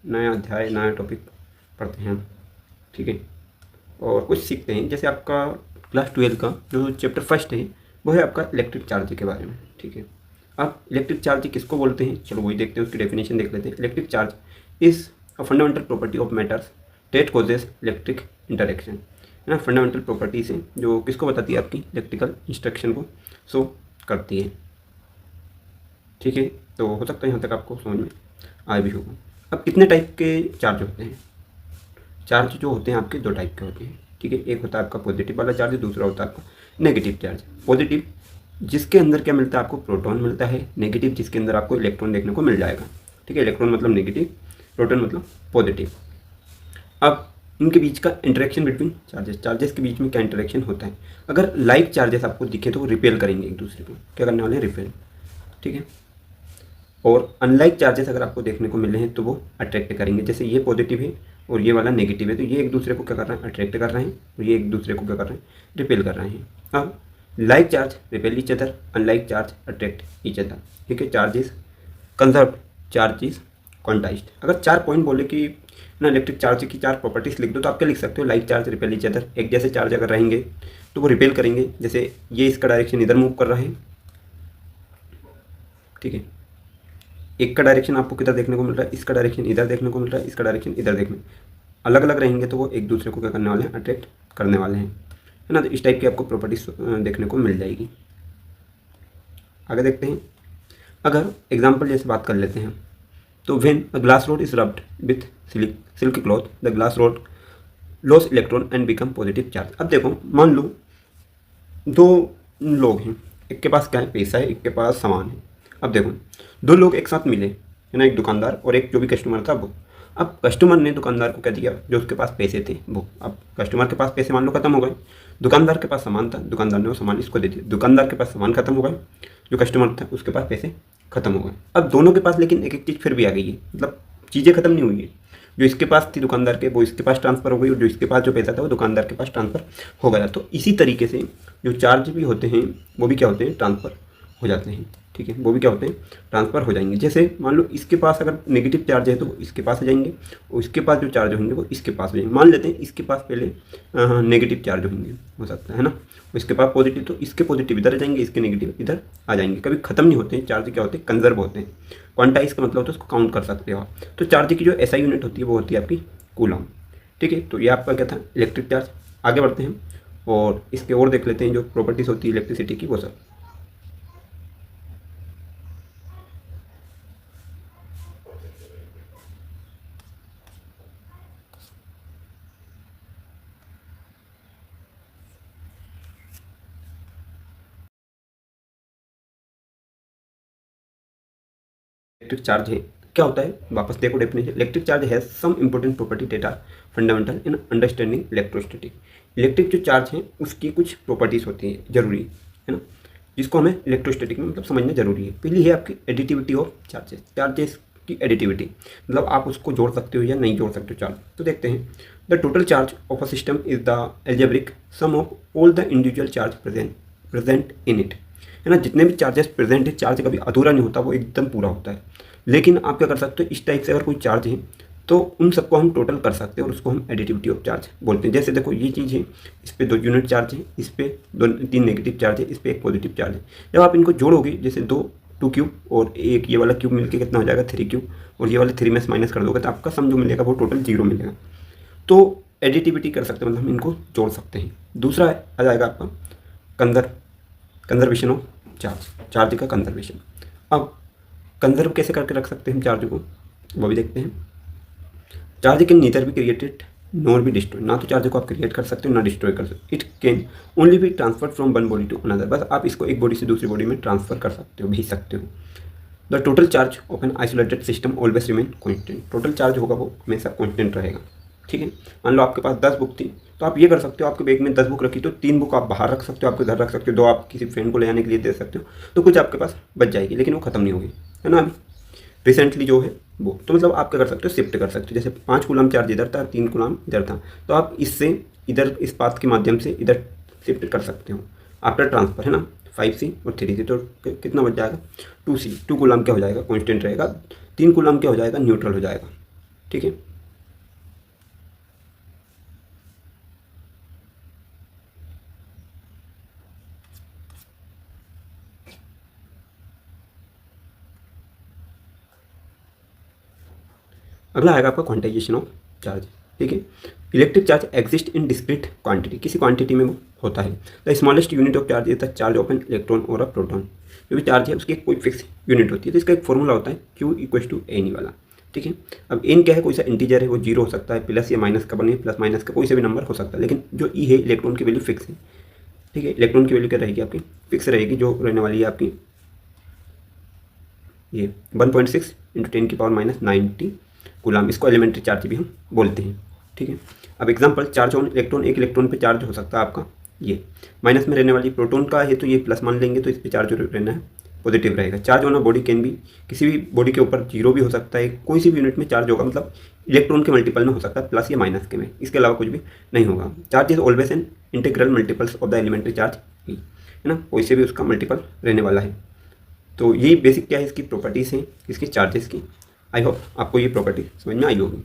नया अध्याय, नया टॉपिक पढ़ते हैं हम, ठीक है, और कुछ सीखते हैं। जैसे आपका क्लास 12 का जो चैप्टर फर्स्ट है वो है आपका इलेक्ट्रिक चार्ज के बारे में, ठीक है। अब इलेक्ट्रिक चार्ज किसको बोलते हैं, चलो वही देखते हैं, उसकी डेफिनेशन देख लेते हैं। Electric charge is a fundamental property of matters that causes electric interaction, है ना। फंडामेंटल प्रॉपर्टीज है जो किसको बताती है, आपकी इलेक्ट्रिकल इंस्ट्रक्शन को शो करती है, ठीक है। तो हो सकता है यहाँ तक आपको समझ में आया भी होगा। अब कितने टाइप के चार्ज होते हैं, चार्ज जो होते हैं आपके दो टाइप के होते हैं, ठीक है। एक होता है आपका पॉजिटिव वाला चार्ज, दूसरा होता है आपका नेगेटिव चार्ज। पॉजिटिव जिसके अंदर क्या मिलता है आपको, प्रोटॉन मिलता है। नेगेटिव जिसके अंदर आपको इलेक्ट्रॉन देखने को मिल जाएगा, ठीक है। इलेक्ट्रॉन मतलब नेगेटिव, प्रोटॉन मतलब पॉजिटिव। अब इनके बीच का इंटरेक्शन बिटवीन चार्जेस, चार्जेस के बीच में क्या इंटरेक्शन होता है। अगर लाइक चार्जेस आपको दिखे तो वो रिपेल करेंगे एक दूसरे को, क्या करने वाले हैं, रिपेल, ठीक है। और अनलाइक चार्जेस अगर आपको देखने को मिल रहे हैं तो वो अट्रैक्ट करेंगे। जैसे ये पॉजिटिव है और ये वाला नेगेटिव है, तो ये एक दूसरे को क्या कर रहे हैं, अट्रैक्ट कर रहे हैं, और ये एक दूसरे को क्या कर रहे हैं, रिपेल कर रहे हैं। अब like charge repel each other, unlike charge attract each other, ठीक है। Charges conserve, charge is quantized. अगर 4 पॉइंट बोले कि ना इलेक्ट्रिक चार्ज की 4 प्रॉपर्टीज लिख दो तो आप क्या लिख सकते हो, like charge repel each other. एक जैसे चार्ज अगर रहेंगे तो वो रिपेल करेंगे। जैसे ये इसका डायरेक्शन इधर मूव कर रहा है, ठीक है, एक का डायरेक्शन आपको किधर देखने को मिल रहा है, इसका डायरेक्शन इधर देखने को मिल रहा है, इसका डायरेक्शन इधर देखने, अलग अलग रहेंगे तो वो एक दूसरे को क्या करने वाले हैं, अट्रैक्ट करने वाले हैं, है ना। तो इस टाइप की आपको प्रॉपर्टीज देखने को मिल जाएगी। आगे देखते हैं। अगर एग्जाम्पल जैसे बात कर लेते हैं तो when a glass rod is rubbed with silk cloth the glass rod loss electron and become positive charge. अब देखो, मान लो 2 लोग हैं, एक के पास क्या है, पैसा है, एक के पास सामान है। अब देखो 2 लोग एक साथ मिले, है ना, एक दुकानदार और एक जो भी कस्टमर था वो। अब कस्टमर ने दुकानदार को क्या दिया, जो उसके पास पैसे थे वो। अब कस्टमर के पास पैसे मान लो खत्म हो गए, दुकानदार के पास सामान था, दुकानदार ने वो सामान इसको दे दिया। दुकानदार के पास सामान खत्म हो गए, जो कस्टमर था उसके पास पैसे खत्म हो गए। अब दोनों के पास लेकिन एक एक चीज़ फिर भी आ गई है, मतलब चीज़ें खत्म नहीं हुई है। जो इसके पास थी दुकानदार के, वो इसके पास ट्रांसफ़र हो गई, और जो इसके पास जो पैसा था वो दुकानदार के पास ट्रांसफ़र हो गया। तो इसी तरीके से जो चार्ज भी होते हैं वो भी क्या होते हैं, ट्रांसफ़र हो जाते हैं, ठीक है। वो भी क्या होते हैं, ट्रांसफ़र हो जाएंगे। जैसे मान लो इसके पास अगर नेगेटिव चार्ज है तो वो इसके पास आ जाएंगे, और इसके पास जो चार्ज होंगे वो इसके पास आ जाएंगे। मान लेते हैं इसके पास पहले नेगेटिव चार्ज होंगे, हो सकता है ना, इसके पास पॉजिटिव, तो इसके पॉजिटिव इधर आ जाएंगे, इसके नेगेटिव इधर आ जाएंगे। कभी खत्म नहीं होते हैं चार्ज, क्या होते हैं, कंजर्व होते हैं। क्वांटाइज का मतलब होता है उसको काउंट कर सकते हो आप। तो चार्ज की जो एसआई यूनिट होती है वो होती है आपकी कूलम, ठीक है। तो ये आपका क्या था, इलेक्ट्रिक चार्ज। आगे बढ़ते हैं और इसके और देख लेते हैं जो प्रॉपर्टीज़ होती है इलेक्ट्रिसिटी की, वो सब। इलेक्ट्रिक चार्ज है क्या होता है, वापस देखो definition. Electric charge has some important property that are fundamental in understanding electrostatic. Electric जो चार्ज है उसकी कुछ प्रॉपर्टीज़ होती हैं जरूरी, है ना, जिसको हमें इलेक्ट्रोस्टैटिक में मतलब समझना जरूरी है। पहली है आपकी एडिटिविटी ऑफ चार्जेस, चार्जेस की एडिटिविटी, मतलब आप उसको जोड़ सकते हो या नहीं जोड़ सकते हो चार्ज। तो देखते हैं, the total charge of a system is the algebraic sum of all the individual charge present in it, है ना। जितने भी चार्जेस प्रेजेंट है, चार्ज कभी अधूरा नहीं होता, वो एकदम पूरा होता है। लेकिन आप क्या कर सकते हो, इस टाइप से अगर कोई चार्ज है तो उन सबको हम टोटल कर सकते हैं और उसको हम एडिटिविटी ऑफ चार्ज बोलते हैं। जैसे देखो ये चीज़ है, इस पर 2 यूनिट चार्ज है, इस पर 3 नेगेटिव चार्ज है, इस पर 1 पॉजिटिव चार्ज है। जब आप इनको जोड़ोगे, जैसे 2 क्यूब और एक ये वाला क्यूब मिलकर कितना हो जाएगा, 3 क्यूब, और ये वाले 3 में से माइनस कर दोगे तो आपका सम जो मिलेगा वो टोटल 0 मिलेगा। तो एडिटिविटी कर सकते हैं, मतलब हम इनको जोड़ सकते हैं। दूसरा आ जाएगा आपका कंजर्वेशन ऑफ चार्ज, चार्ज का कंजर्वेशन। अब कंजर्व कैसे करके रख सकते हैं हम चार्ज को, वो भी देखते हैं। Charge can neither be created nor be destroy, ना तो चार्ज को आप क्रिएट कर सकते हो ना डिस्ट्रॉय कर सकते हो। It can only be transfer from one body to another, बस आप इसको एक बॉडी से दूसरी बॉडी में ट्रांसफर कर सकते हो, भेज सकते हो। The total charge of an isolated system always remain constant, total charge होगा वो हमेशा कॉन्स्टेंट रहेगा, ठीक है। मान लो आपके पास 10 बुक थी, तो आप ये कर सकते हो, आपके बैग में 10 बुक रखी तो 3 बुक आप बाहर रख सकते हो, आपके घर रख सकते हो, 2 आप किसी फ्रेंड को ले जाने के लिए दे सकते हो, तो कुछ आपके पास बच जाएगी, लेकिन वो खत्म नहीं होगी, है ना। अभी रिसेंटली जो है वो, तो मतलब आप क्या कर सकते हो, शिफ्ट कर सकते हो। जैसे 5 कूलम चार्ज इधर था, 3 कूलम इधर था, तो आप इससे इधर इस पाथ के माध्यम से इधर शिफ्ट कर सकते हो आफ्टर ट्रांसफर, है ना। 5C और 3C, तो कितना बच जाएगा, 2C। 2 कूलम क्या हो जाएगा, कांस्टेंट रहेगा। 3 कूलम क्या हो जाएगा, न्यूट्रल हो जाएगा, ठीक है। अगला आएगा आपका क्वांटाइजेशन ऑफ चार्ज। ठीक है। Electric charge exist in discrete quantity, किसी क्वांटिटी में वो होता है। The smallest unit of charge is the charge of an electron और अ प्रोटॉन। जो भी चार्ज है उसकी कोई फिक्स यूनिट होती है, तो इसका एक फॉर्मूला होता है Q इक्वल टू एन वाला। ठीक है। अब एन क्या है, कोई सा इंटीजर है, वो जीरो हो सकता है, प्लस या माइनस का बने, प्लस माइनस का कोई सा भी नंबर हो सकता है, लेकिन जो ई है इलेक्ट्रॉन की वैल्यू फिक्स है। ठीक है। इलेक्ट्रॉन की वैल्यू क्या रहेगी आपकी, फिक्स रहेगी, जो रहने वाली है आपकी ये 1.6 इंटू 10⁻90 कूलम। इसको एलिमेंट्री चार्ज भी हम बोलते हैं। ठीक है। अब एग्जांपल, चार्ज ऑन इलेक्ट्रॉन, एक इलेक्ट्रॉन पे चार्ज हो सकता है आपका ये माइनस में रहने वाली, प्रोटॉन का है तो ये प्लस मान लेंगे, तो इस पर चार्ज रहना है पॉजिटिव रहेगा। Charge on a body can भी, किसी भी बॉडी के ऊपर जीरो भी हो सकता है, कोई सी भी यूनिट में चार्ज होगा, मतलब इलेक्ट्रॉन के मल्टीपल में हो सकता है, प्लस या माइनस के में, इसके अलावा कुछ भी नहीं होगा। Charge is always an integral multiples of the elementary charge, है ना, कोई से भी उसका मल्टीपल रहने वाला है। तो यही बेसिक क्या है, इसकी प्रॉपर्टीज़ हैं इसकी चार्जेस की। आई होप आपको ये प्रॉपर्टी समझ में आई होगी।